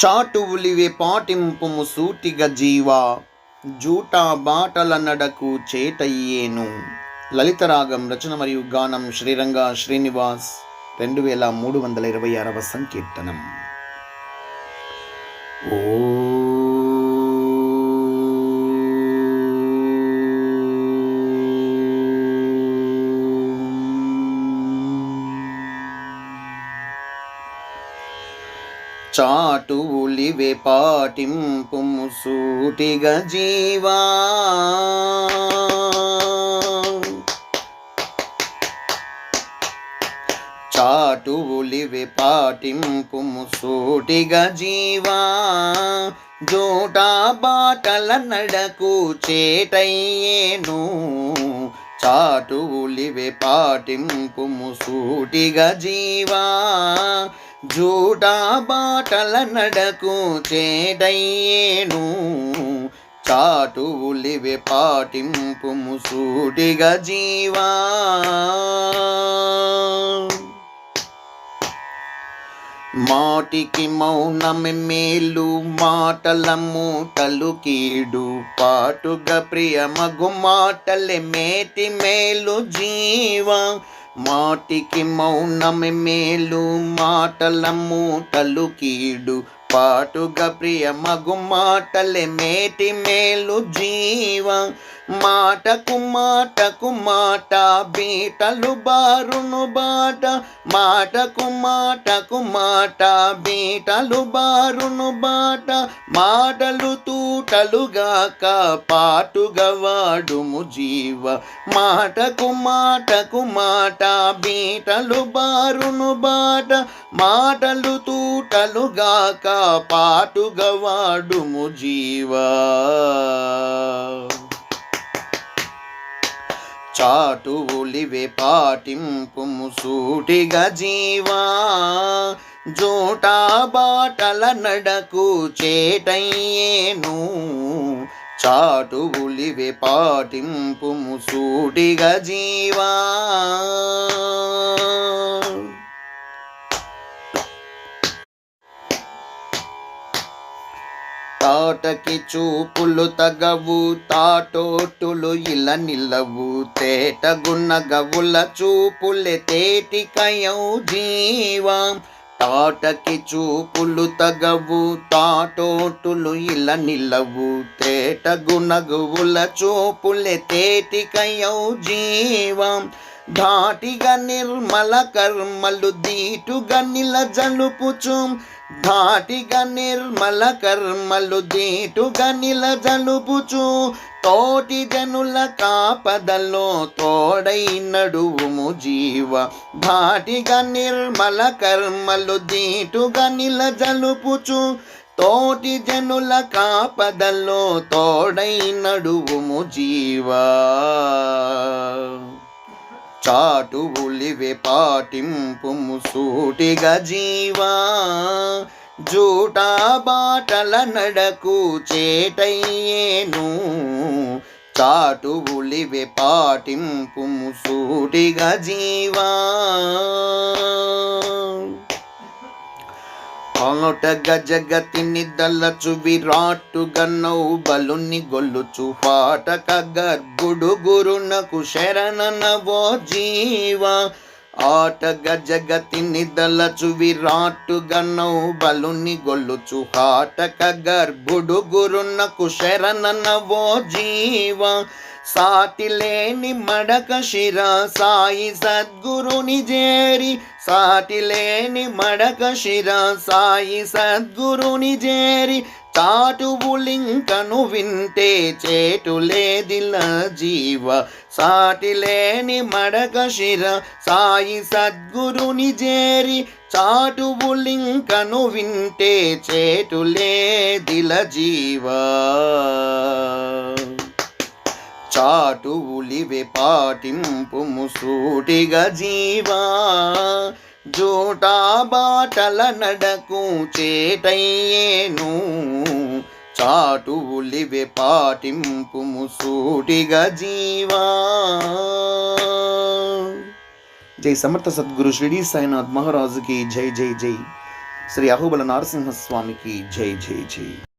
చాటువులివే పాటింపుము సూటిగ జీవా, జూటా బాటల నడకు చేటయ్యేను. లలితరాగం రచన మరియు గానం శ్రీరంగ శ్రీనివాస్ 2326వ సంకీర్తనం. ఓ చాటువులివే పాటింపుము సూటిగ జీవా, చాటువులివే పాటింపుము సూటిగ జీవా, జోటా బాటల నడకు చేటయ్యేను. చాటువులివే పాటింపుము సూటిగ జీవా, జూటా బాటల నడకు చేటయ్యేను. చాటువులివే పాటింపుము సూటిగ జీవా. మాటికి మౌనమే మేలు, మాటల మూటలు కీడు, పాటుగా ప్రియమగు మాటలే మేటి మేలు జీవా. మాటికి మౌనమే మేలు, మాటల మూటలు కీడు, పాటుగా ప్రియమగు మాటలే మేటి మేలు జీవా. మాటకు మాటకు మాట బీటలు బారును బాట, మాటకు మాటకు మాట బీటలు బారును బాట, మాటలు తూటలుగాక పాటుగా వాడుము జీవ. మాటకు మాటకు మాట బీటలు బారును బాట, మాటలు తూటలుగాక పాటుగా వాడుము జీవా. చాటువులివే పాటింపుము సూటిగ జీవా, జోటా బాటల నడకు చేటయ్యేను. చాటువులివే పాటింపుము సూటిగ జీవా. తాటకి చూపులు తగవు, తాటోటులు ఇలా నిలవు, తేటగున్న గవుల చూపులే తేటికయౌ జీవా. తాటకి చూపులు తగవు, తాటోటులు ఇలా నిలవు, తేటగున్న గవుల చూపులే తేటికయౌ జీవా. ధాటిగా నిర్మల కర్మలు దీటుగా నిలజలుపుచు, ధాటిగా నిర్మల కర్మలు దీటుగా నిలజలుపుచు, తోటి జనుల కాపదలో తోడై నడువుము జీవ. ధాటిగా నిర్మల కర్మలు దీటుగా నిలజలుపుచు, తోటి జనుల కాపదలో తోడై నడువుము జీవా. చాటువులివే పాటింపుము సూటిగ జీవా, జూటా బాటల నడకు చేటయ్యేను. చాటువులివే పాటింపుము సూటిగ జీవా. పాటగా జగతిని దలచు విరాట్టుగా నౌబలుని గొల్లుచు, పాటక గర్భుడు గురునకు శరణనవో జీవా. ఆటగా జగతిని దలచు విరాట్టుగా నౌబలుని గొల్లుచు, పాటక గర్భుడు గురునకు శరణనవో జీవా. సాటిలేని మడక శిర సాయి సద్గురుని జేరి, సాటిలేని మడక శిర సాయి సద్గురుని జేరి, చాటువులింకను వింటే చేటులేదిల జీవ. సాటిలేని మడక శిర సాయి సద్గురుని జేరి, చాటువులింకను వింటే చేటులేదిల జీవా. చాటువులివే పాటింపుము సూటిగ జీవా, జోటా బాటల నడకు చేటయ్యేను. చాటువులివే పాటింపుము సూటిగ జీవా. జై సమర్థ సద్గురు షిరిడి సాయినాథ్ మహారాజుకి జై జై జై. శ్రీ అహోబల నరసింహస్వామికి జై జై జై.